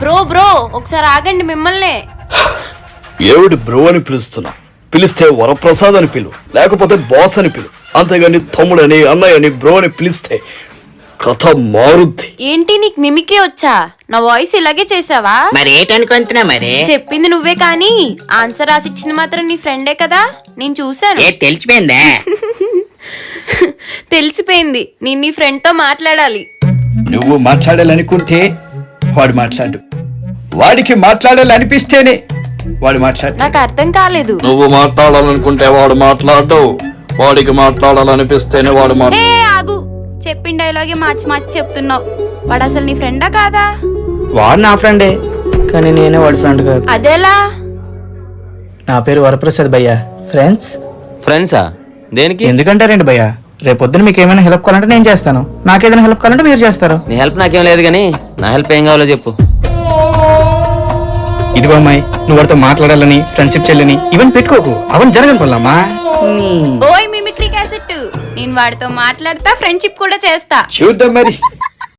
Bro bro ఒకసారి ఆగండి మిమ్మల్నే. ఏమిటి బ్రో అని పిలుస్తున్నా? పిలిస్తే వరప్రసాద్ అని పిలు, లేకపోతే బాస్ అని పిలు. అంతేగాని తమ్ముడని అన్నయ్య అని బ్రో అని పిలిస్తే కథ మారుద్ది. ఏంటి నీకు మిమిక్రీ వచ్చా? నా వాయిస్ ఇలాగే చేసావా? మరి ఏంటనుకుంటున్నా? మరి చెప్పింది నువ్వే కానీ ఆన్సర్ రాసిచ్చింది మాత్రం నీ ఫ్రెండే కదా, నేను చూసాను. తెలిసిపోయిందా? తెలిసిపోయింది. నేను నీ ఫ్రెండ్ తో మాట్లాడాలి. నువ్వు మాట్లాడాలనుకుంటే వాడు మాట్లాడు, వాడికి మాట్లాడాలనిపిస్తేనే వాడు మాట్లాడు. నాకు అర్థం కాలేదు. నువ్వు మాట్లాడాలనుకుంటే వాడు మాట్లాడు, వాడికి మాట్లాడాలనిపిస్తేనే వాడు ఏ ఆగు, చెప్పిన డైలాగే మార్చి మార్చి చెప్తున్నావు. వాడు అసలు నీ ఫ్రెండా కాదా? వాడు నా ఫ్రెండే, కానీ నేనే వాడి ఫ్రెండ్ కాదు. అదేలా? నా పేరు వరప్రసాద్ భయ్యా. ఫ్రెండ్సా? దేనికి? ఎందుకంటారేంటి భయ్యా? రేపొద్దున మీకు ఏమైనా హెల్ప్ కావాలంటే నేను చేస్తాను, నాకేదైనా హెల్ప్ కావాలంటే మీరు చేస్తారు. నీ హెల్ప్ నాకేం లేదు కానీ నా హెల్ప్ ఏం కావాలో చెప్పు. ఇదిగో అమ్మాయి, నువ్వు వాడితో మాట్లాడాలని ఫ్రెండ్షిప్ చెల్లని ఇవన్నీ పెట్టుకోకు, అవన్నీ జరగని పనులమ్మా. ఓయ్ మిమిక్రీ క్యాసెట్, నేను వాడితో మాట్లాడతా, ఫ్రెండ్షిప్ కూడా చేస్తా. చూద్దాం మరి.